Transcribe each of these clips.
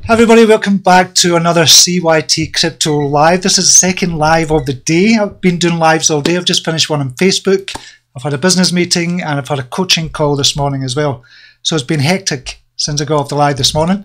Hi everybody, welcome back to another CYT-Crypto live. This is the second live of the day. I've been doing lives all day. I've just finished one on Facebook. I've had a business meeting and I've had a coaching call this morning as well. So it's been hectic since I got off the live this morning.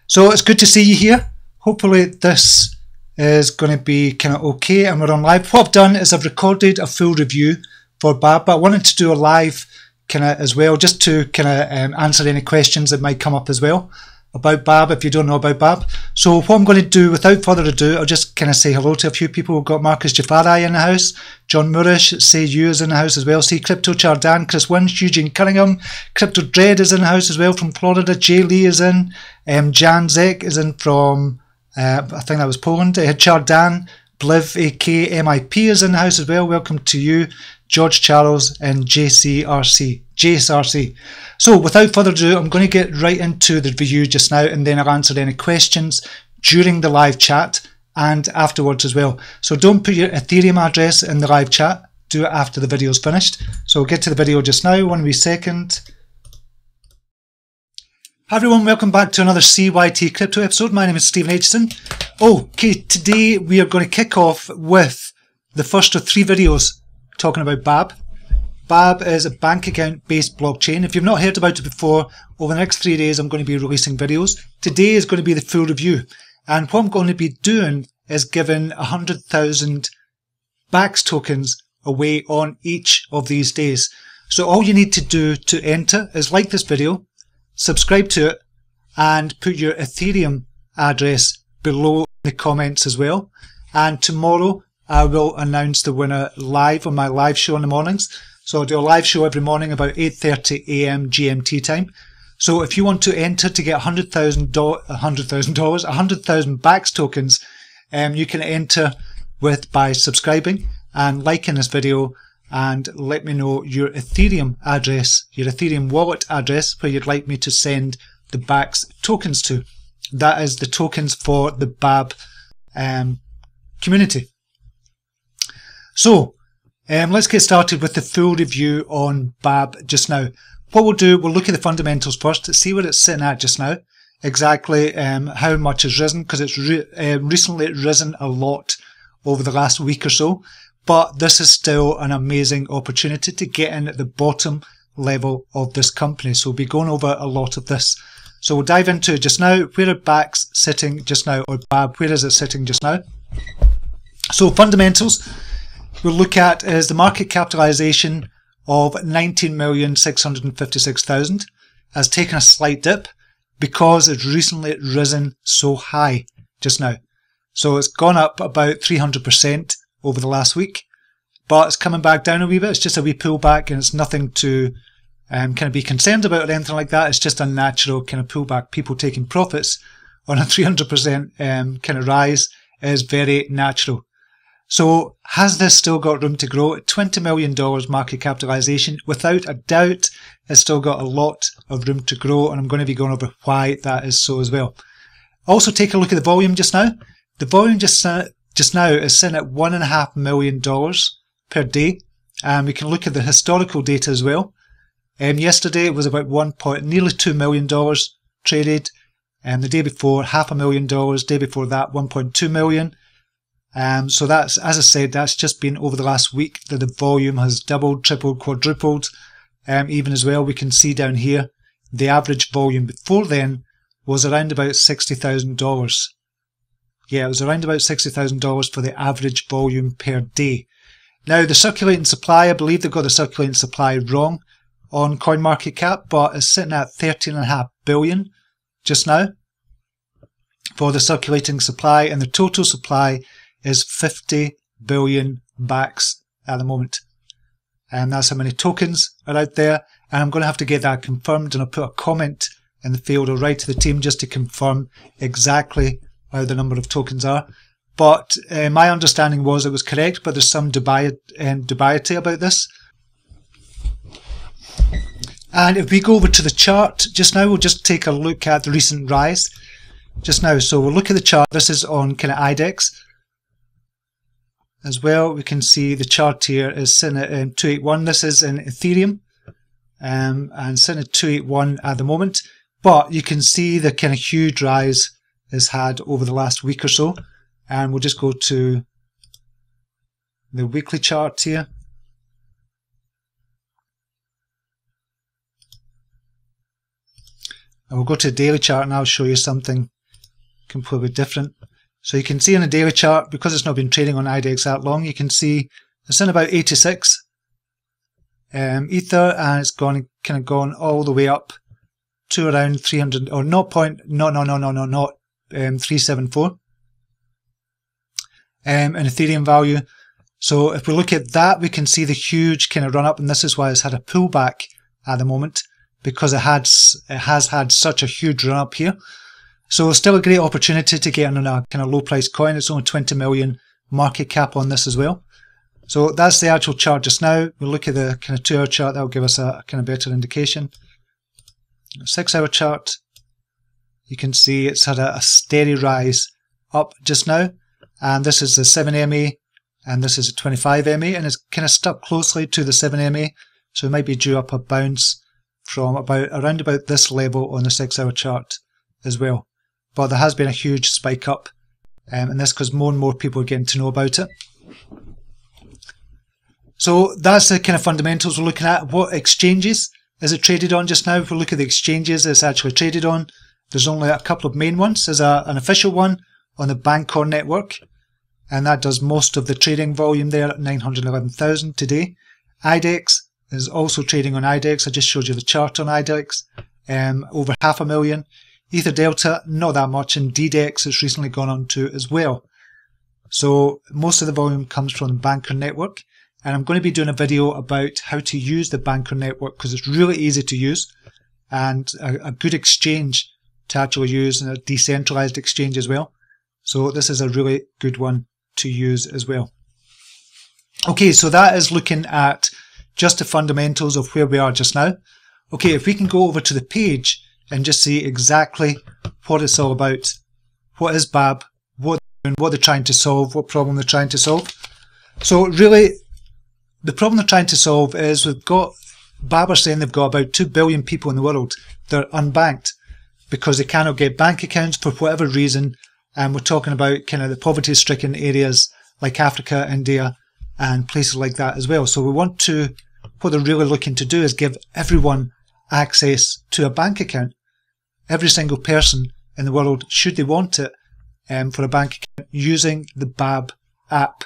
So it's good to see you here. Hopefully this is going to be kind of okay and we're on live. What I've done is I've recorded a full review for BABB, but I wanted to do a live kind of as well, just to kind of answer any questions that might come up as well about BABB if you don't know about BABB. So what I'm going to do, without further ado, I'll just kind of say hello to a few people. We've got Marcus Jafari in the house, John Moorish, Say You is in the house as well, See Crypto, Chardan, Chris Winch, Eugene Cunningham, Crypto Dread is in the house as well from Florida, Jay Lee is in, Jan Zek is in from, I think that was Poland, Chardan, Bliv, AK, MIP is in the house as well, welcome to you, George Charles and JCRC. So without further ado, I'm going to get right into the review just now and then I'll answer any questions during the live chat and afterwards as well. So don't put your Ethereum address in the live chat, do it after the video is finished. So we'll get to the video just now, 1 wee second. Hi everyone, welcome back to another CYT-Crypto episode. My name is Stephen Aitchison. Okay, today we are going to kick off with the first of 3 videos talking about BABB. BABB is a bank account based blockchain. If you've not heard about it before, over the next 3 days I'm going to be releasing videos. Today is going to be the full review. And what I'm going to be doing is giving 100,000 BAX tokens away on each of these days. So all you need to do to enter is like this video, subscribe to it, and put your Ethereum address below in the comments as well. And tomorrow I will announce the winner live on my live show in the mornings. So I do a live show every morning about 8:30 AM GMT time. So if you want to enter to get 100,000 BAX tokens, you can enter by subscribing and liking this video and let me know your Ethereum address, your Ethereum wallet address where you'd like me to send the BAX tokens to. That is the tokens for the BABB community. So let's get started with the full review on BABB just now. What we'll do, we'll look at the fundamentals first to see what it's sitting at just now, exactly how much it's risen, because it's recently risen a lot over the last week or so, but this is still an amazing opportunity to get in at the bottom level of this company. So we'll be going over a lot of this. So we'll dive into it just now. Where are BAX sitting just now, or BABB, where is it sitting just now? So fundamentals we'll look at is the market capitalization of 19,656,000 has taken a slight dip because it's recently risen so high just now. So it's gone up about 300% over the last week, but it's coming back down a wee bit. It's just a wee pullback and it's nothing to kind of be concerned about or anything like that. It's just a natural kind of pullback. People taking profits on a 300% kind of rise is very natural. So has this still got room to grow? At $20 million market capitalization, without a doubt, it's still got a lot of room to grow, and I'm going to be going over why that is so as well. Also take a look at the volume just now. The volume just now is sitting at $1.5 million per day, and we can look at the historical data as well. Yesterday it was about nearly $2 million traded, and the day before $500,000, day before that 1.2 million. So that's, as I said, that's just been over the last week that the volume has doubled, tripled, quadrupled. Even as well, we can see down here, the average volume before then was around about $60,000. Yeah, it was around about $60,000 for the average volume per day. Now, the circulating supply, I believe they've got the circulating supply wrong on CoinMarketCap, but it's sitting at 13.5 billion just now for the circulating supply, and the total supply is 50 billion BAX at the moment. And that's how many tokens are out there. And I'm going to have to get that confirmed, and I'll put a comment in the field or write to the team just to confirm exactly how the number of tokens are. But my understanding was it was correct, but there's some dubiety about this. And if we go over to the chart just now, we'll just take a look at the recent rise just now. So we'll look at the chart. This is on kind of IDEX. As well, we can see the chart here is sitting at 281. This is in Ethereum, and sitting at 281 at the moment. But you can see the kind of huge rise has had over the last week or so. And we'll just go to the weekly chart here. And we'll go to the daily chart and I'll show you something completely different. So you can see in the daily chart, because it's not been trading on IDEX that long, you can see it's in about 86 Ether, and it's gone all the way up to around 300 or 374 in Ethereum value. So if we look at that, we can see the huge kind of run up, and this is why it's had a pullback at the moment, because it has had such a huge run up here. So it's still a great opportunity to get on a kind of low price coin. It's only 20 million market cap on this as well. So that's the actual chart just now. We'll look at the kind of 2 hour chart. That'll give us a kind of better indication. 6 hour chart, you can see it's had a steady rise up just now. And this is the 7 MA and this is a 25 MA, and it's kind of stuck closely to the 7 MA. So it might be due up a bounce from around about this level on the 6 hour chart as well. But there has been a huge spike up, and this because more and more people are getting to know about it. So that's the kind of fundamentals we're looking at. What exchanges is it traded on just now? If we look at the exchanges it's actually traded on, there's only a couple of main ones. There's an official one on the Bancor network, and that does most of the trading volume there at 911,000 today. IDEX is also trading on IDEX. I just showed you the chart on IDEX, over 500,000. Ether Delta, not that much, and DDEX has recently gone on to as well. So most of the volume comes from the Bancor network, and I'm going to be doing a video about how to use the Bancor network because it's really easy to use and a good exchange to actually use, and a decentralized exchange as well. So this is a really good one to use as well. Okay, so that is looking at just the fundamentals of where we are just now. Okay, if we can go over to the page and just see exactly what it's all about. What is BABB? What they're trying to solve? What problem they're trying to solve? So really, the problem they're trying to solve is BABB are saying they've got about 2 billion people in the world that are unbanked because they cannot get bank accounts for whatever reason. And we're talking about kind of the poverty-stricken areas like Africa, India, and places like that as well. So what they're really looking to do is give everyone access to a bank account. Every single person in the world, should they want it, for a bank account using the BABB app.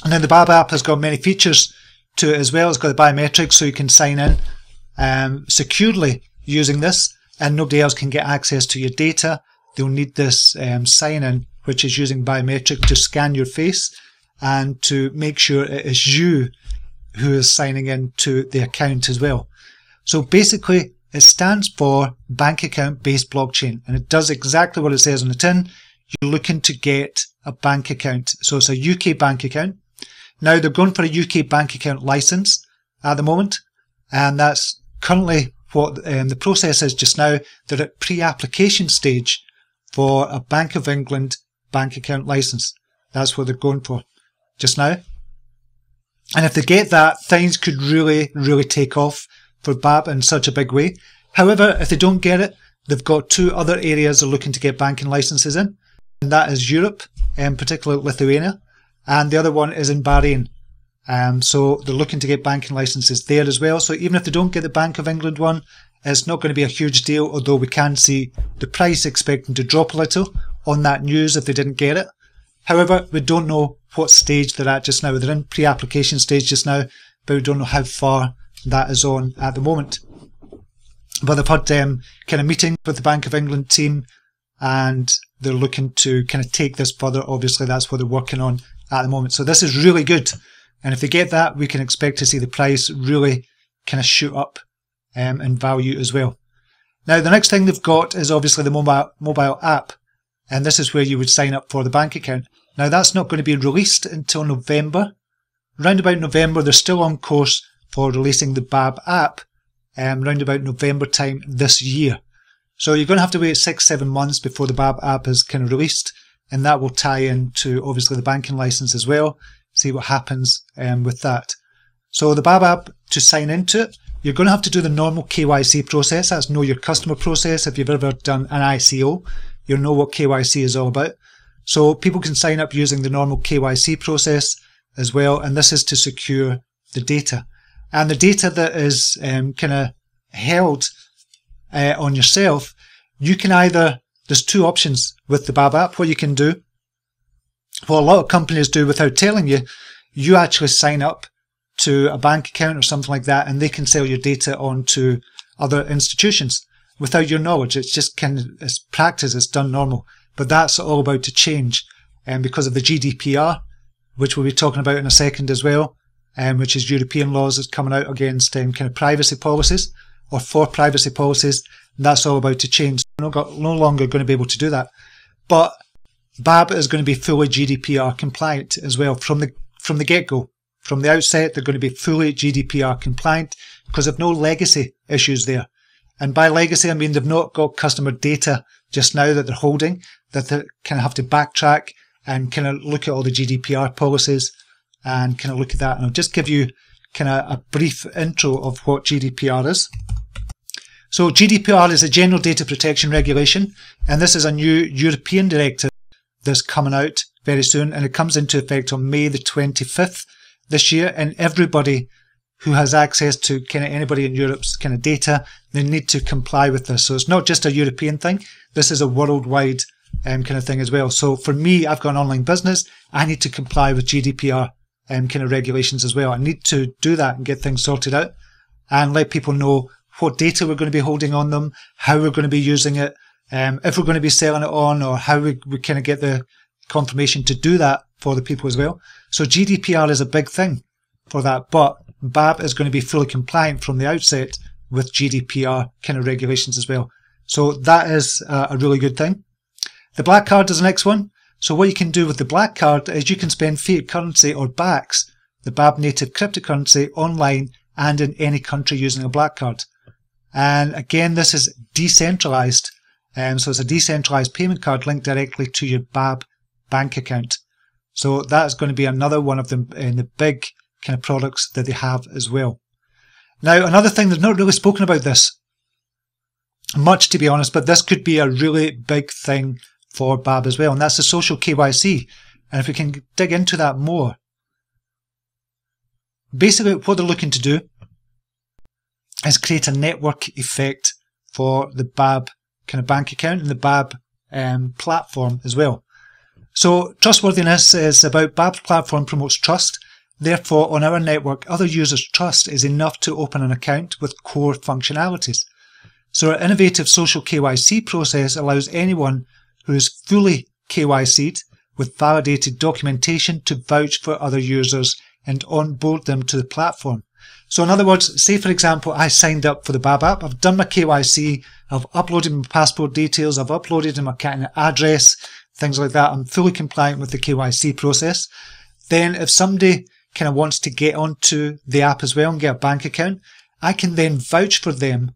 And then the BABB app has got many features to it as well. It's got the biometrics, so you can sign in securely using this, and nobody else can get access to your data. They'll need this sign-in, which is using biometric to scan your face and to make sure it is you who is signing in to the account as well. So basically, it stands for bank account based blockchain, and it does exactly what it says on the tin. You're looking to get a bank account. So it's a UK bank account. Now they're going for a UK bank account license at the moment, and that's currently what the process is just now. They're at pre-application stage for a Bank of England bank account license. That's what they're going for just now. And if they get that, things could really, really take off for BABB in such a big way. However, if they don't get it, they've got 2 other areas they're looking to get banking licenses in, and that is Europe, particularly Lithuania, and the other one is in Bahrain. So they're looking to get banking licenses there as well. So even if they don't get the Bank of England one, it's not going to be a huge deal, although we can see the price expecting to drop a little on that news if they didn't get it. However, we don't know what stage they're at just now. They're in pre-application stage just now, but we don't know how far that is on at the moment. But they've had kind of meetings with the Bank of England team, and they're looking to kind of take this further. Obviously, that's what they're working on at the moment. So this is really good. And if they get that, we can expect to see the price really kind of shoot up in value as well. Now, the next thing they've got is obviously the mobile app. And this is where you would sign up for the bank account. Now, that's not going to be released until November. Round about November, they're still on course for releasing the BABB app round about November time this year. So you're going to have to wait 6-7 months before the BABB app is kind of released, and that will tie into obviously the banking license as well. See what happens with that. So the BABB app, to sign into it, you're going to have to do the normal KYC process. That's Know Your Customer process. If you've ever done an ICO, you'll know what KYC is all about. So people can sign up using the normal KYC process as well, and this is to secure the data. And the data that is kind of held on yourself, you can either, there's two options with the BABB app. What you can do, what a lot of companies do without telling you, you actually sign up to a bank account or something like that, and they can sell your data on to other institutions without your knowledge. It's just kind of, it's practice, it's done normal. But that's all about to change because of the GDPR, which we'll be talking about in a second as well, which is European laws that's coming out against kind of privacy policies, or for privacy policies. And that's all about to change. We're no longer going to be able to do that. But BABB is going to be fully GDPR compliant as well from the get-go. From the outset, they're going to be fully GDPR compliant because of no legacy issues there. And by legacy, I mean they've not got customer data just now that they're holding, that they kind of have to backtrack and kind of look at all the GDPR policies and kind of look at that. And I'll just give you kind of a brief intro of what GDPR is. So GDPR is a General Data Protection Regulation, and this is a new European directive that's coming out very soon, and it comes into effect on May the 25th this year, and everybody who has access to kind of anybody in Europe's kind of data, they need to comply with this. So it's not just a European thing, this is a worldwide kind of thing as well. So for me, I've got an online business, I need to comply with GDPR kind of regulations as well. I need to do that and get things sorted out and let people know what data we're going to be holding on them, how we're going to be using it, if we're going to be selling it on, or how we kind of get the confirmation to do that for the people as well. So GDPR is a big thing for that, but BABB is going to be fully compliant from the outset with GDPR kind of regulations as well. So that is a really good thing. The black card is the next one. So what you can do with the black card is you can spend fiat currency or BAX, the BABB native cryptocurrency, online and in any country using a black card. And again, this is decentralized. So it's a decentralized payment card linked directly to your BABB bank account. So that's going to be another one of them in the big kind of products that they have as well. Now, another thing, they've not really spoken about this much, to be honest, but this could be a really big thing for BABB as well, and that's the social KYC. And if we can dig into that more, basically what they're looking to do is create a network effect for the BABB kind of bank account and the BABB platform as well. So trustworthiness is about BABB's platform promotes trust. Therefore, on our network, other users' trust is enough to open an account with core functionalities. So our innovative social KYC process allows anyone who is fully KYC'd with validated documentation to vouch for other users and onboard them to the platform. So in other words, say for example, I signed up for the BABB app, I've done my KYC, I've uploaded my passport details, I've uploaded my kind of address, things like that. I'm fully compliant with the KYC process. Then if somebody kind of wants to get onto the app as well and get a bank account, I can then vouch for them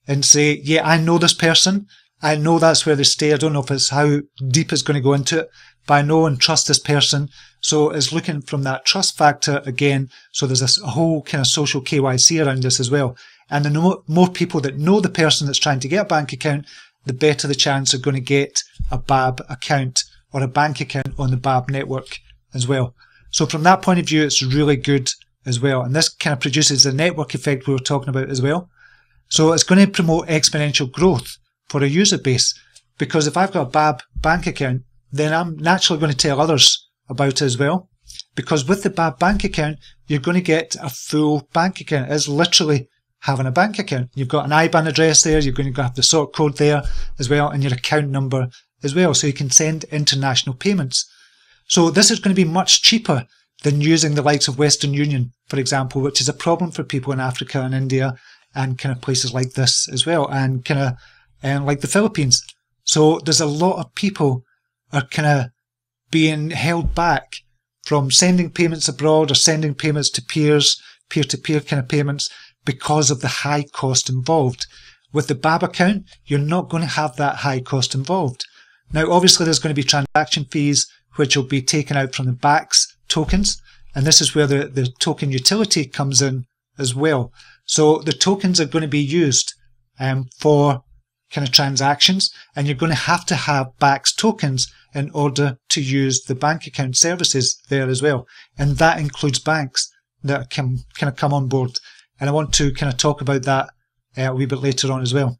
and say, yeah, I know this person. I know that's where they stay. I don't know if it's how deep it's going to go into it, but I know and trust this person. So it's looking from that trust factor again. So there's this whole kind of social KYC around this as well. And the more people that know the person that's trying to get a bank account, the better the chance they're going to get a BABB account or a bank account on the BABB network as well. So from that point of view, it's really good as well. And this kind of produces the network effect we were talking about as well. So it's going to promote exponential growth for a user base, because if I've got a BABB bank account, then I'm naturally going to tell others about it as well. Because with the BABB bank account, you're going to get a full bank account. It's literally having a bank account. You've got an IBAN address there, you're going to have the sort code there as well, and your account number as well, so you can send international payments. So this is going to be much cheaper than using the likes of Western Union, for example, which is a problem for people in Africa and India and kind of places like this as well, and kind of like the Philippines. So there's a lot of people are kind of being held back from sending payments abroad or sending payments to peers, peer-to-peer kind of payments, because of the high cost involved. With the BABB account, you're not going to have that high cost involved. Now, obviously, there's going to be transaction fees, which will be taken out from the BAX tokens. And this is where the token utility comes in as well. So the tokens are going to be used for kind of transactions, and you're going to have BAX tokens in order to use the bank account services there as well. And that includes banks that can kind of come on board. And I want to kind of talk about that a wee bit later on as well.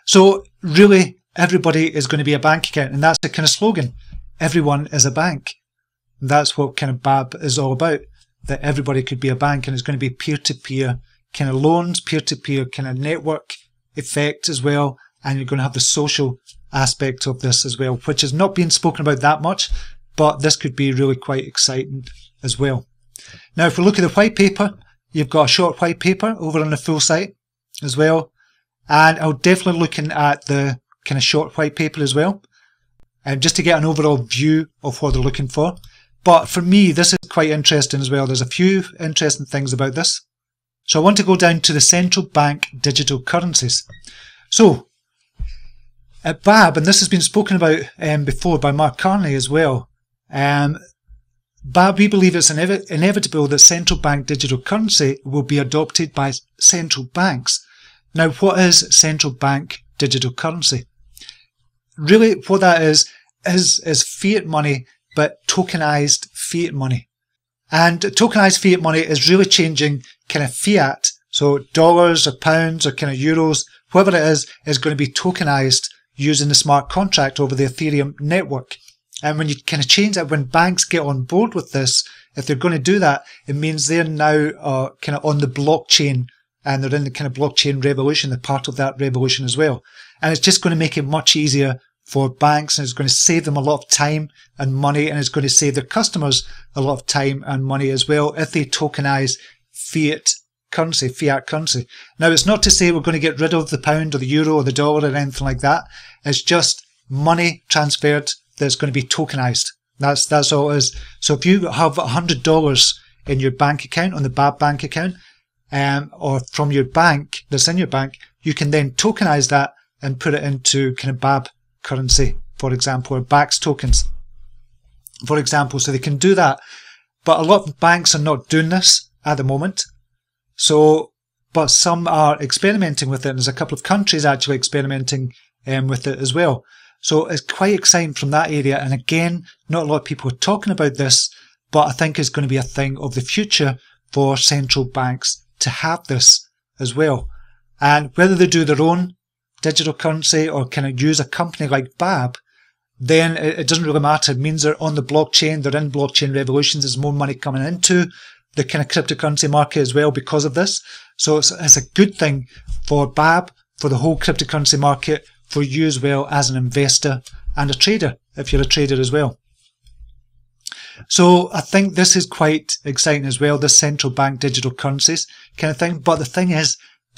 So really, everybody is going to be a bank account, and that's the kind of slogan. Everyone is a bank. That's what kind of BABB is all about, that everybody could be a bank, and it's going to be peer-to-peer kind of loans, peer-to-peer kind of network effect as well, and you're going to have the social aspect of this as well, which is not being spoken about that much, but this could be really quite exciting as well. Now, if we look at the white paper, you've got a short white paper over on the full site as well, and I'll definitely looking at the kind of short white paper as well, just to get an overall view of what they're looking for. But for me, this is quite interesting as well. There's a few interesting things about this. So I want to go down to the central bank digital currencies. So at BABB, and this has been spoken about before by Mark Carney as well, BABB, we believe it's inevitable that central bank digital currency will be adopted by central banks. Now, what is central bank digital currency? Really, what that is fiat money, but tokenized fiat money. And tokenized fiat money is really changing kind of fiat. So dollars or pounds or kind of euros, whatever it is going to be tokenized using the smart contract over the Ethereum network. And when you kind of change that, when banks get on board with this, if they're going to do that, it means they're now kind of on the blockchain, and they're in the kind of blockchain revolution, they're part of that revolution as well. And it's just going to make it much easier for banks, and it's going to save them a lot of time and money, and it's going to save their customers a lot of time and money as well if they tokenize fiat currency. Now, it's not to say we're going to get rid of the pound or the euro or the dollar or anything like that. It's just money transferred that's going to be tokenized. That's all it is. So if you have $100 in your bank account, on the BABB bank account, or from your bank that's in your bank, you can then tokenize that and put it into kind of BABB currency, for example, or BAX tokens, for example. So they can do that, but a lot of banks are not doing this at the moment. So, but some are experimenting with it, and there's a couple of countries actually experimenting with it as well. So it's quite exciting from that area. And again, not a lot of people are talking about this, but I think it's going to be a thing of the future for central banks to have this as well. And whether they do their own digital currency or kind of use a company like BABB, then it doesn't really matter. It means they're on the blockchain, they're in blockchain revolutions, there's more money coming into the kind of cryptocurrency market as well because of this. So it's a good thing for BABB, for the whole cryptocurrency market, for you as well as an investor and a trader, if you're a trader as well. So I think this is quite exciting as well, the central bank digital currencies kind of thing. But the thing is,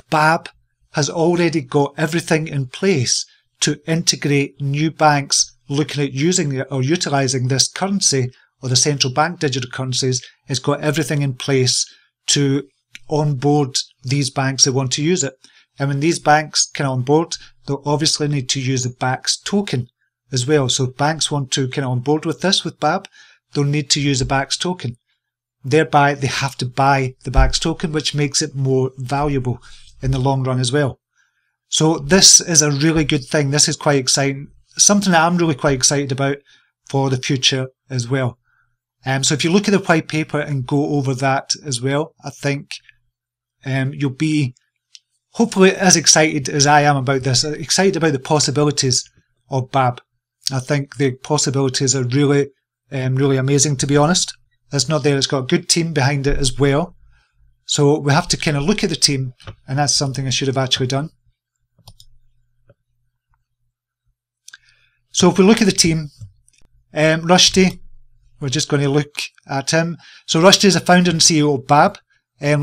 BABB has already got everything in place to integrate new banks looking at using it or utilizing this currency, or the central bank digital currencies. It's got everything in place to onboard these banks that want to use it. And when these banks come on board, they'll obviously need to use the BAX token as well. So if banks want to kind of on board with this, with BABB, they'll need to use a BAX token. Thereby, they have to buy the BAX token, which makes it more valuable in the long run as well. So this is a really good thing. This is quite exciting. Something that I'm really quite excited about for the future as well. So if you look at the white paper and go over that as well, I think you'll be hopefully as excited as I am about this, excited about the possibilities of BABB. I think the possibilities are really, really amazing, to be honest. It's not there. It's got a good team behind it as well. So we have to kind of look at the team, and that's something I should have actually done. So if we look at the team, Rushdie, we're just going to look at him. So Rushdie is a founder and CEO of BABB,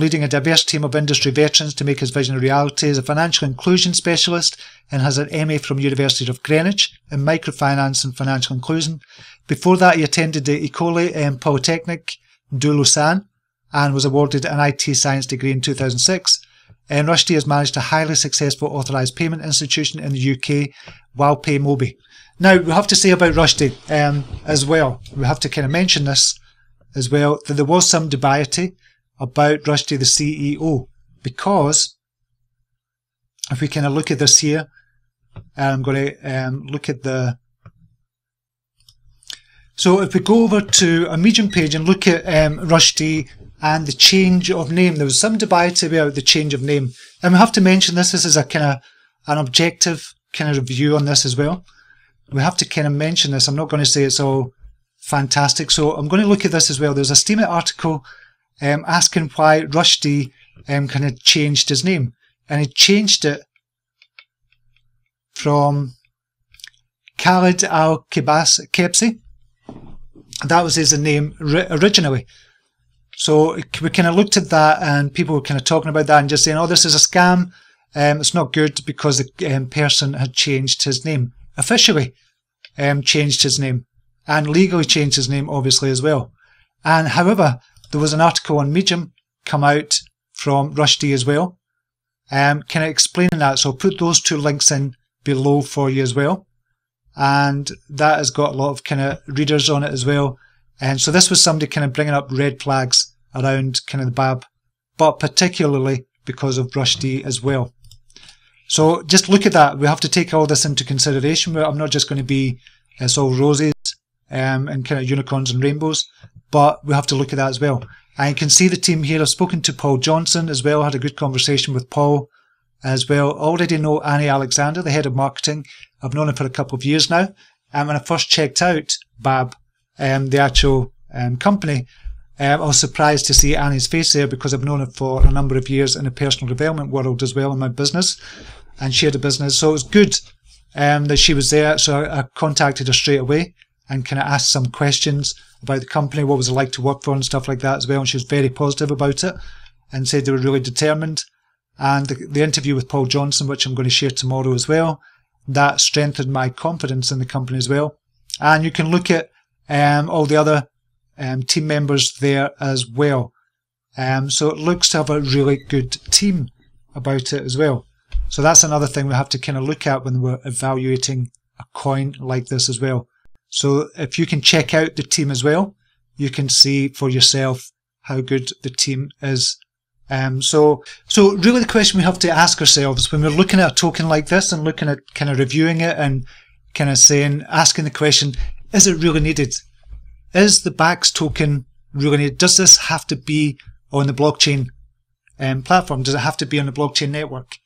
leading a diverse team of industry veterans to make his vision a reality. As a financial inclusion specialist and has an MA from University of Greenwich in microfinance and financial inclusion. Before that, he attended the École Polytechnique de Lausanne and was awarded an IT science degree in 2006. Rushdie has managed a highly successful authorised payment institution in the UK, WowPayMobi. Now, we have to say about Rushdie as well, we have to kind of mention this as well, that there was some dubiety about Rushdie, the CEO, because if we kind of look at this here, I'm going to look at the... So if we go over to a Medium page and look at Rushdie and the change of name, there was some debate about the change of name. And we have to mention this is a kind of an objective kind of review on this as well. We have to kind of mention this. I'm not going to say it's all fantastic. So I'm going to look at this as well. There's a Steemit article asking why Rushdie kind of changed his name. And he changed it from Khalid Al-Kebsi. That was his name originally. So we kind of looked at that, and people were kind of talking about that and just saying, oh, this is a scam. It's not good because the person had changed his name. Officially changed his name. And legally changed his name, obviously, as well. And however, there was an article on Medium come out from Rushdie as well, kind of explaining that. So I'll put those two links in below for you as well. And that has got a lot of kind of readers on it as well. And so this was somebody kind of bringing up red flags around kind of the BABB, but particularly because of Rushdie as well. So just look at that. We have to take all this into consideration. I'm not just going to be it's all roses and kind of unicorns and rainbows, but we have to look at that as well. And you can see the team here. I've spoken to Paul Johnson as well. I had a good conversation with Paul as well. Already know Annie Alexander, the head of marketing. I've known her for a couple of years now. And when I first checked out BABB, the actual company, I was surprised to see Annie's face there because I've known her for a number of years in the personal development world as well in my business. And she had a business. So it was good that she was there. So I contacted her straight away and kind of asked some questions about the company, what was it like to work for and stuff like that as well. And she was very positive about it and said they were really determined. And the interview with Paul Johnson, which I'm going to share tomorrow as well, that strengthened my confidence in the company as well. And you can look at all the other team members there as well. So it looks to have a really good team about it as well. So that's another thing we have to kind of look at when we're evaluating a coin like this as well. So if you can check out the team as well, you can see for yourself how good the team is. So really the question we have to ask ourselves when we're looking at a token like this and looking at kind of reviewing it and kind of asking the question, is it really needed? Is the BAX token really needed? Does this have to be on the blockchain platform? Does it have to be on the blockchain network?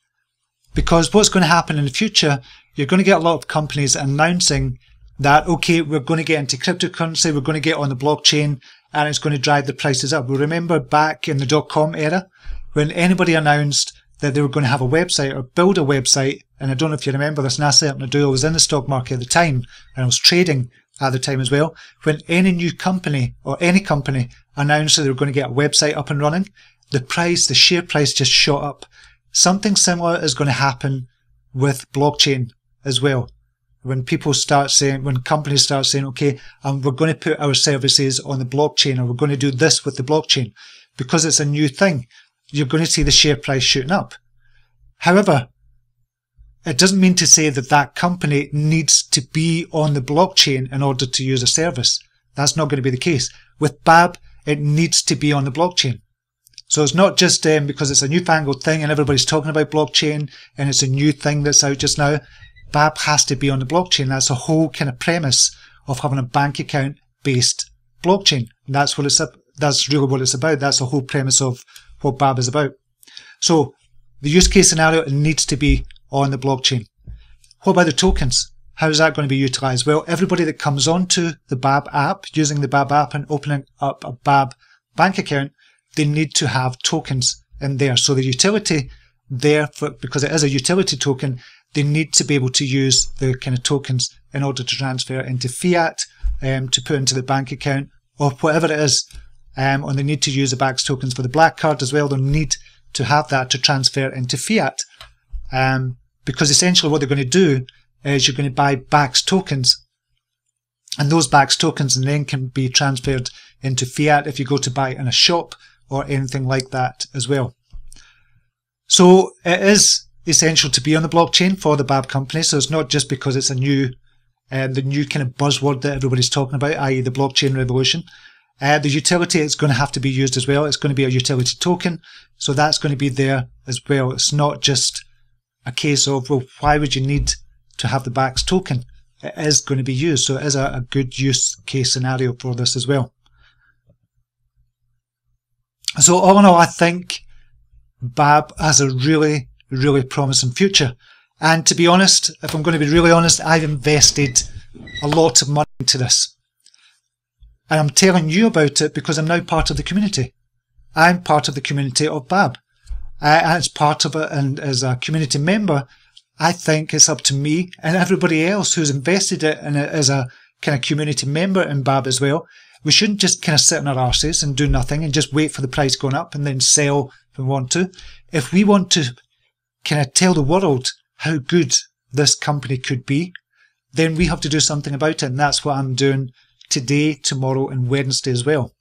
Because what's going to happen in the future, you're going to get a lot of companies announcing that, okay, we're going to get into cryptocurrency, we're going to get on the blockchain, and it's going to drive the prices up. We remember back in the .com era, when anybody announced that they were going to have a website or build a website, and I don't know if you remember this, and I certainly do, I was in the stock market at the time, and I was trading at the time as well. When any new company or any company announced that they were going to get a website up and running, the price, the share price just shot up. Something similar is going to happen with blockchain as well. When people start saying, when companies start saying, okay, we're going to put our services on the blockchain, or we're going to do this with the blockchain, because it's a new thing, you're going to see the share price shooting up. However, it doesn't mean to say that that company needs to be on the blockchain in order to use a service. That's not going to be the case. With BABB, it needs to be on the blockchain. So it's not just because it's a newfangled thing and everybody's talking about blockchain and it's a new thing that's out just now. BABB has to be on the blockchain. That's the whole kind of premise of having a bank account based blockchain. And that's really what it's about. That's the whole premise of what BABB is about. So the use case scenario, it needs to be on the blockchain. What about the tokens? How is that going to be utilized? Well, everybody that comes onto the BABB app, using the BABB app and opening up a BABB bank account, they need to have tokens in there. So the utility there, because it is a utility token, they need to be able to use the kind of tokens in order to transfer into fiat, to put into the bank account, or whatever it is. And they need to use the BAX tokens for the black card as well. They'll need to have that to transfer into fiat. Because essentially what they're going to do is you're going to buy BAX tokens, and those BAX tokens then can be transferred into fiat if you go to buy it in a shop or anything like that as well. So it is essential to be on the blockchain for the BABB company. So it's not just because it's a new, the new kind of buzzword that everybody's talking about, i.e. the blockchain revolution. The utility is going to have to be used as well. It's going to be a utility token. So that's going to be there as well. It's not just a case of, well, why would you need to have the BAX token? It is going to be used, so it is a good use case scenario for this as well. So all in all, I think BABB has a really, really promising future. And to be honest, if I'm going to be really honest, I've invested a lot of money into this. And I'm telling you about it because I'm now part of the community. I'm part of the community of BABB. And as part of it, and as a community member, I think it's up to me and everybody else who's invested in it as a kind of community member in BABB as well. We shouldn't just kind of sit on our arses and do nothing and just wait for the price going up and then sell if we want to. If we want to kind of tell the world how good this company could be, then we have to do something about it. And that's what I'm doing today, tomorrow and Wednesday as well.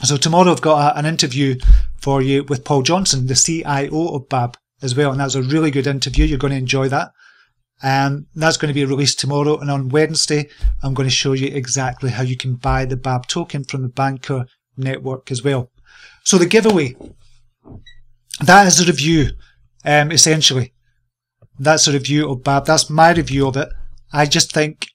So tomorrow I've got an interview for you with Paul Johnson, the CIO of BABB as well. And that's a really good interview. You're going to enjoy that. That's going to be released tomorrow. And on Wednesday, I'm going to show you exactly how you can buy the BABB token from the Banker network as well. So the giveaway, that is a review, essentially. That's a review of BABB. That's my review of it. I just think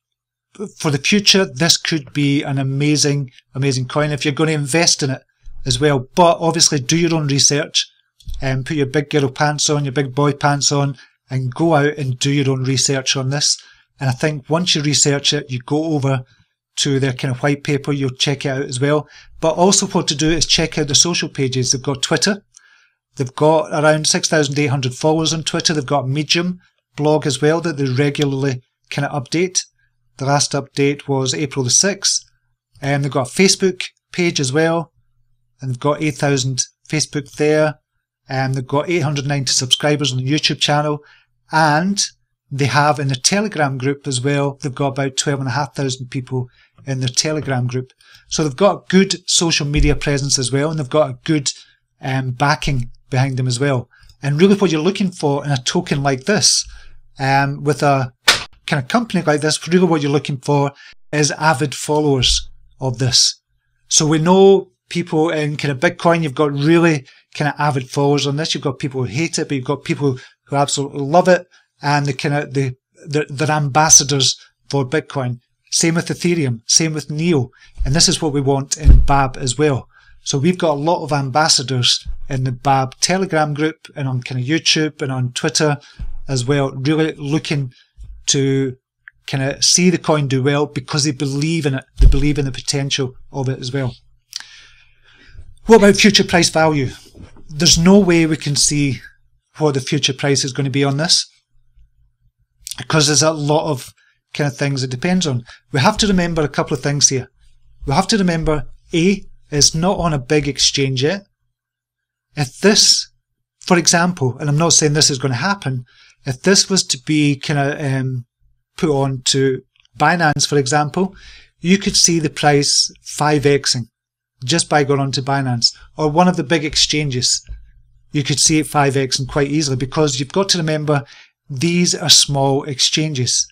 for the future, this could be an amazing, amazing coin if you're going to invest in it as well. But obviously, do your own research and put your big girl pants on, your big boy pants on, and go out and do your own research on this. And I think once you research it, you go over to their kind of white paper, you'll check it out as well. But also what to do is check out the social pages. They've got Twitter. They've got around 6,800 followers on Twitter. They've got a Medium blog as well that they regularly kind of update. The last update was April the 6th. And they've got a Facebook page as well. And they've got 8,000 Facebook there. And they've got 890 subscribers on the YouTube channel. And they have in the Telegram group as well, they've got about 12,500 people in their Telegram group. So they've got a good social media presence as well. And they've got a good backing behind them as well. And really what you're looking for in a token like this, with a kind of company like this, really what you're looking for is avid followers of this. So we know people in kind of Bitcoin, you've got really kind of avid followers on this. You've got people who hate it, but you've got people who absolutely love it, and they're ambassadors for Bitcoin. Same with Ethereum, same with Neo, and this is what we want in BABB as well. So we've got a lot of ambassadors in the BABB Telegram group and on kind of YouTube and on Twitter as well, really looking to kind of see the coin do well because they believe in it. They believe in the potential of it as well. What about future price value? There's no way we can see what the future price is going to be on this because there's a lot of kind of things it depends on. We have to remember a couple of things here. We have to remember, A, it's not on a big exchange yet. If this, for example, and I'm not saying this is going to happen, if this was to be kind of put on to Binance, for example, you could see the price 5xing just by going on to Binance or one of the big exchanges. You could see it 5xing quite easily because you've got to remember these are small exchanges.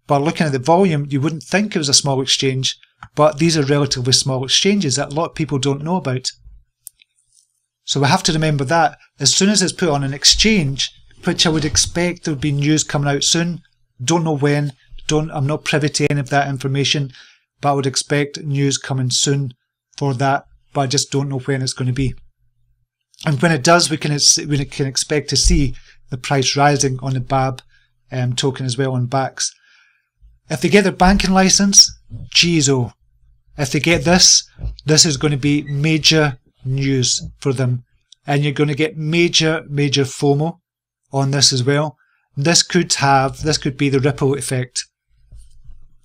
But looking at the volume, you wouldn't think it was a small exchange, but these are relatively small exchanges that a lot of people don't know about. So we have to remember that as soon as it's put on an exchange, which I would expect there would be news coming out soon, don't know when, I'm not privy to any of that information, but I would expect news coming soon for that, but I just don't know when it's going to be. And when it does, we can expect to see the price rising on the BABB token as well on BAX. If they get their banking license, geez, oh, if they get this is going to be major news for them. And you're going to get major FOMO on this as well. This could be the Ripple effect.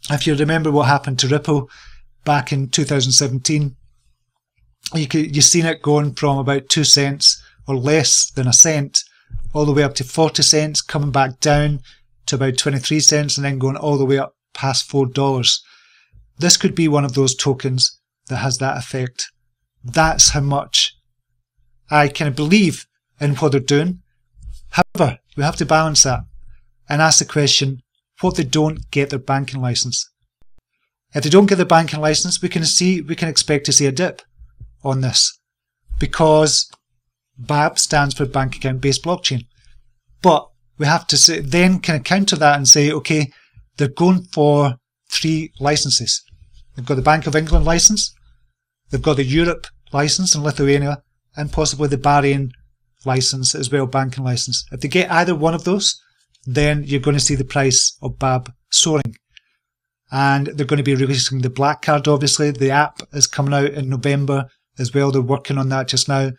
If you remember what happened to Ripple back in 2017, you've seen it going from about 2 cents or less than a cent all the way up to 40 cents, coming back down to about 23 cents and then going all the way up past $4. This could be one of those tokens that has that effect. That's how much I kind of believe in what they're doing. However, we have to balance that and ask the question, what if they don't get their banking license? If they don't get their banking license, we can expect to see a dip on this because BABB stands for Bank Account Based Blockchain. But we have to say, then kind of counter that and say, okay, they're going for 3 licenses. They've got the Bank of England license, they've got the Europe license in Lithuania, and possibly the Bahrain license as well, banking license. If they get either one of those, then you're going to see the price of BABB soaring. And they're going to be releasing the black card, obviously. The app is coming out in November as well. They're working on that just now.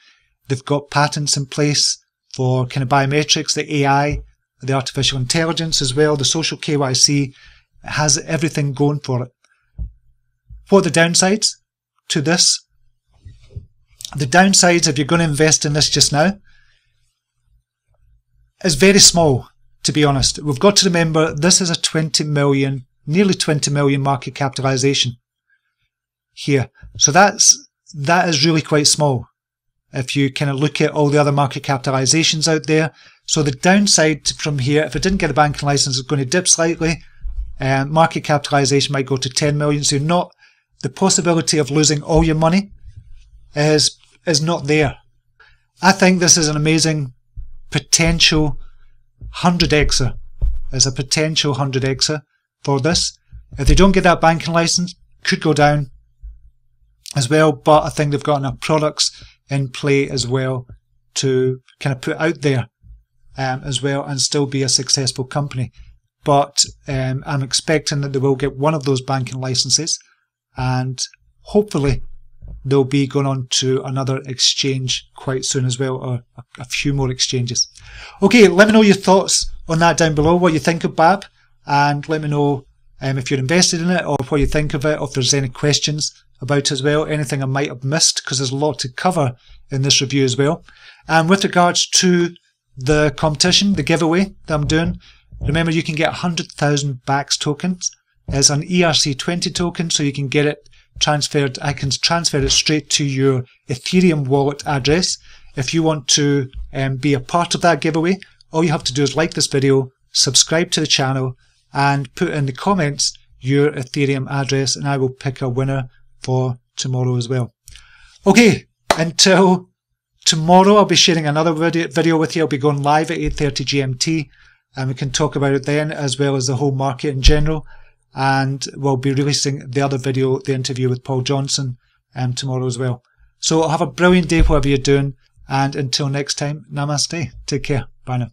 They've got patents in place for kind of biometrics, the AI, the artificial intelligence as well, the social KYC. It has everything going for it. What are the downsides to this? The downsides, if you're going to invest in this just now, is very small, to be honest. We've got to remember this is a 20 million, nearly 20 million market capitalization here. So that is really quite small if you kind of look at all the other market capitalizations out there. So the downside from here, if it didn't get a banking license, it's going to dip slightly. Market capitalization might go to 10 million. So the possibility of losing all your money is not there. I think this is an amazing potential 100xer. There's a potential 100xer for this. If they don't get that banking license, could go down as well, but I think they've got enough products in play as well to kind of put out there as well and still be a successful company. But I'm expecting that they will get one of those banking licenses, and hopefully they'll be going on to another exchange quite soon as well, or a few more exchanges. Okay, let me know your thoughts on that down below, what you think of BABB, and let me know if you're invested in it or what you think of it, or if there's any questions about it as well, anything I might have missed, because there's a lot to cover in this review as well. And with regards to the competition, the giveaway that I'm doing, remember you can get 100,000 BAX tokens. It's an ERC20 token, so you can get it transferred. I can transfer it straight to your Ethereum wallet address. If you want to be a part of that giveaway, all you have to do is like this video, subscribe to the channel, and put in the comments your Ethereum address, and I will pick a winner for tomorrow as well. Okay, until tomorrow, I'll be sharing another video with you. I'll be going live at 8:30 GMT, and we can talk about it then, as well as the whole market in general. And we'll be releasing the other video, the interview with Paul Johnson, tomorrow as well. So have a brilliant day, whatever you're doing, and until next time, namaste. Take care. Bye now.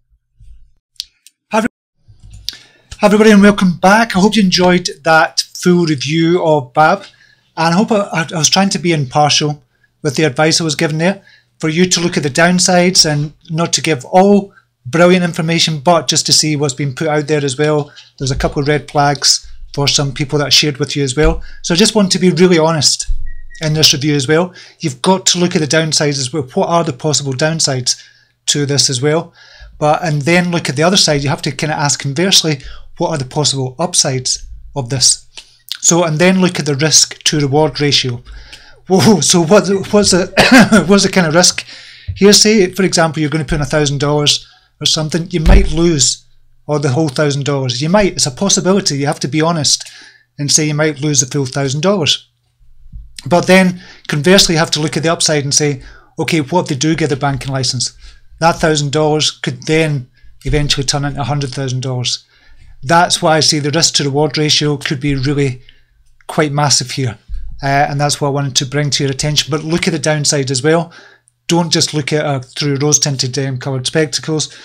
Hi everybody, and welcome back. I hope you enjoyed that full review of BABB, and I hope I was trying to be impartial with the advice I was given there, for you to look at the downsides and not to give all brilliant information, but just to see what's been put out there as well. There's a couple of red flags for some people that I shared with you as well. So I just want to be really honest in this review as well. You've got to look at the downsides as well. What are the possible downsides to this as well? And then look at the other side. You have to kind of ask conversely, what are the possible upsides of this? So, and then look at the risk to reward ratio. Whoa, so what's the kind of risk here? Say, for example, you're going to put in $1,000 or something. You might lose or the whole $1,000. You might. It's a possibility. You have to be honest and say you might lose the full $1,000. But then, conversely, you have to look at the upside and say, okay, what if they do get the banking license? That $1,000 could then eventually turn into $100,000. That's why I say the risk to reward ratio could be really quite massive here. And that's what I wanted to bring to your attention. But look at the downside as well. Don't just look at it through rose-tinted coloured spectacles.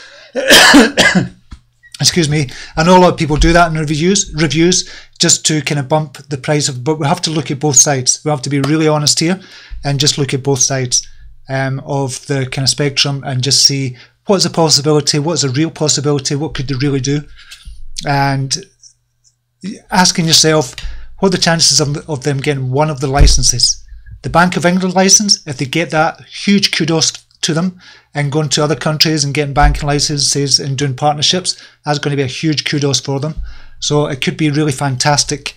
Excuse me. I know a lot of people do that in reviews just to kind of bump the price of, but we have to look at both sides. We have to be really honest here and just look at both sides of the kind of spectrum and just see what's the possibility, what's a real possibility, what could they really do, and asking yourself, what are the chances of them getting one of the licenses? The Bank of England license, if they get that, huge kudos to them, and going to other countries and getting banking licenses and doing partnerships, that's going to be a huge kudos for them. So it could be really fantastic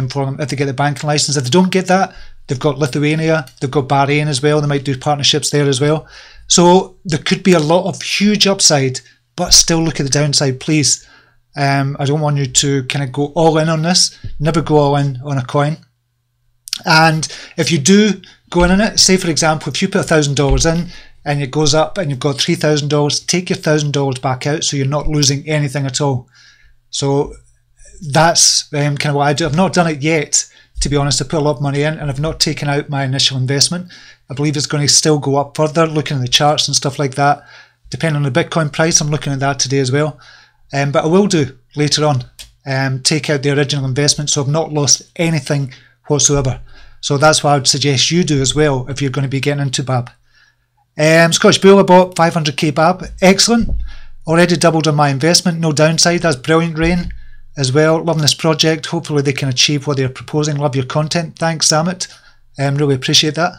for them if they get the banking license. If they don't get that, they've got Lithuania, they've got Bahrain as well, they might do partnerships there as well. So there could be a lot of huge upside, but still look at the downside, please. I don't want you to kind of go all in on this. Never go all in on a coin. And if you do go in on it, say for example, if you put $1,000 in and it goes up and you've got $3,000, take your $1,000 back out so you're not losing anything at all. So that's kind of what I do. I've not done it yet, to be honest. I put a lot of money in and I've not taken out my initial investment. I believe it's going to still go up further, looking at the charts and stuff like that. Depending on the Bitcoin price, I'm looking at that today as well. But I will do later on, take out the original investment, so I've not lost anything whatsoever. So that's what I would suggest you do as well if you're going to be getting into BABB. Scottish Bull, I bought 500k BABB. Excellent. Already doubled on my investment. No downside. That's brilliant, Rain, as well. Loving this project. Hopefully they can achieve what they're proposing. Love your content. Thanks, Samit. Really appreciate that.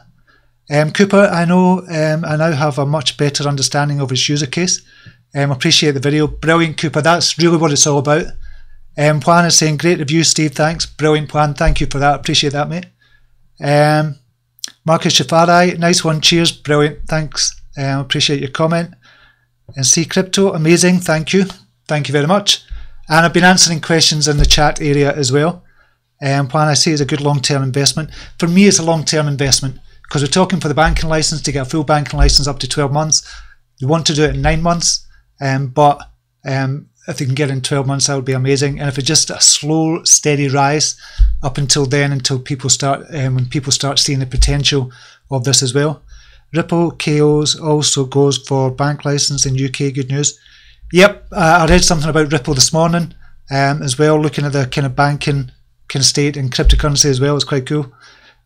Cooper, I know I now have a much better understanding of his user case. Appreciate the video. Brilliant, Cooper. That's really what it's all about. Juan is saying, great review, Steve. Thanks. Brilliant, Juan. Thank you for that. Appreciate that, mate. Marcus Shafari, nice one. Cheers. Brilliant. Thanks. Appreciate your comment. And CYT-Crypto, amazing. Thank you. Thank you very much. And I've been answering questions in the chat area as well. Juan, I say it's a good long-term investment. For me, it's a long-term investment because we're talking for the banking license to get a full banking license up to 12 months. You want to do it in 9 months, but if you can get it in 12 months, that would be amazing. And if it's just a slow, steady rise up until then, until people start, when people start seeing the potential of this as well. Ripple KOs also goes for bank license in UK. Good news. Yep, I read something about Ripple this morning as well, looking at the kind of banking kind of state and cryptocurrency as well. It's quite cool.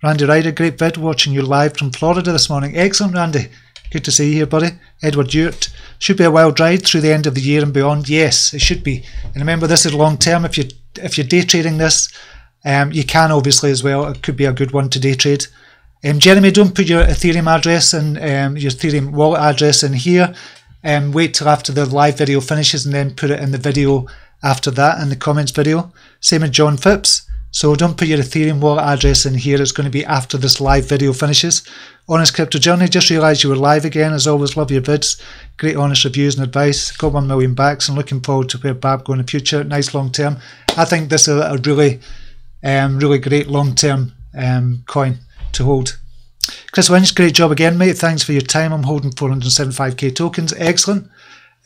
Randy Ryder, great vid, watching you live from Florida this morning. Excellent, Randy. Good to see you here, buddy. Edward Ewart, should be a wild ride through the end of the year and beyond. Yes, it should be. And remember, this is long term. If you're day trading this, you can obviously as well. It could be a good one to day trade. Jeremy, don't put your Ethereum address and your Ethereum wallet address in here. Wait till after the live video finishes and then put it in the video after that, in the comments video. Same as John Phipps. So don't put your Ethereum wallet address in here. It's going to be after this live video finishes. Honest Crypto Journey, just realised you were live again. As always, love your vids. Great honest reviews and advice. Got 1 million BAX and looking forward to where BABB go in the future. Nice long term. I think this is a really, really great long term coin to hold. Chris Winch, great job again, mate. Thanks for your time. I'm holding 475k tokens. Excellent.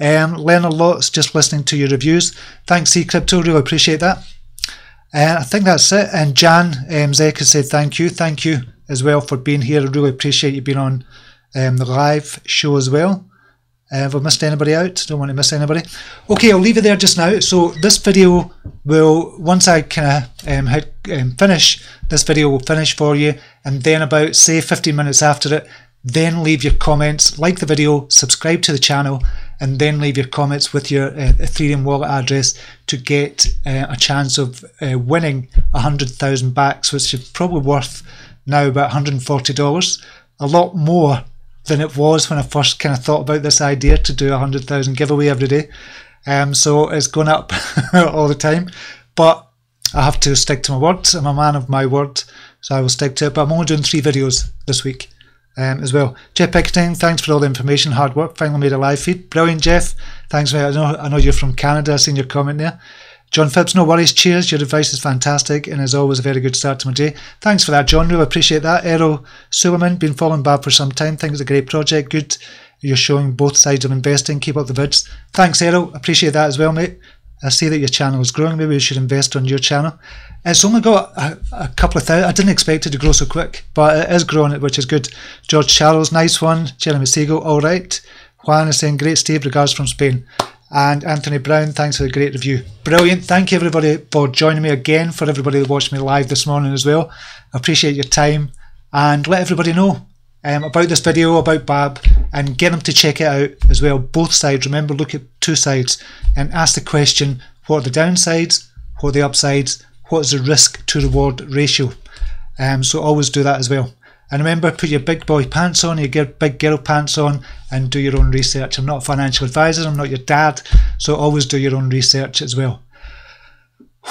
Learn a lot just listening to your reviews. Thanks, CYT-Crypto. Really appreciate that. I think that's it. And Jan Zeka said thank you. Thank you as well for being here. I really appreciate you being on the live show as well. Have I missed anybody out? Don't want to miss anybody. Okay, I'll leave it there just now. So this video will, once I kind of finish, this video will finish for you. And then about, say, 15 minutes after it, then leave your comments, like the video, subscribe to the channel, and then leave your comments with your Ethereum wallet address to get a chance of winning 100,000 BAX, which is probably worth now about $140. A lot more than it was when I first kind of thought about this idea to do 100,000 giveaway every day. So it's going up all the time. But I have to stick to my word. I'm a man of my word, so I will stick to it. But I'm only doing 3 videos this week. As well. Jeff Picketing, thanks for all the information, hard work, finally made a live feed. Brilliant, Jeff. Thanks, mate. I know you're from Canada, I've seen your comment there. John Phipps, no worries, cheers, your advice is fantastic and as always a very good start to my day. Thanks for that, John, really appreciate that. Errol Suleiman, been following BABB for some time, think it's a great project, good you're showing both sides of investing, keep up the vids. Thanks, Errol, appreciate that as well, mate. I see that your channel is growing, maybe we should invest on your channel. It's only got a couple of thousand. I didn't expect it to grow so quick, but it is growing, which is good. George Charles, nice one. Jeremy Siegel, all right. Juan is saying, great, Steve, regards from Spain. And Anthony Brown, thanks for the great review. Brilliant. Thank you, everybody, for joining me again, for everybody that watched me live this morning as well. I appreciate your time. And let everybody know about this video, about BABB, and get them to check it out as well. Both sides. Remember, look at 2 sides and ask the question, what are the downsides, what are the upsides, what is the risk to reward ratio? So always do that as well. And remember, put your big boy pants on, your big girl pants on, and do your own research. I'm not a financial advisor, I'm not your dad, so always do your own research as well.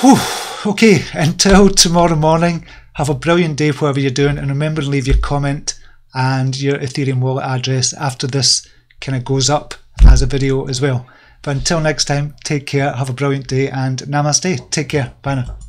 Whew. Okay, until tomorrow morning, have a brilliant day whatever you're doing, and remember to leave your comment and your Ethereum wallet address after this kind of goes up as a video as well. But until next time, take care, have a brilliant day, and namaste. Take care. Bye now.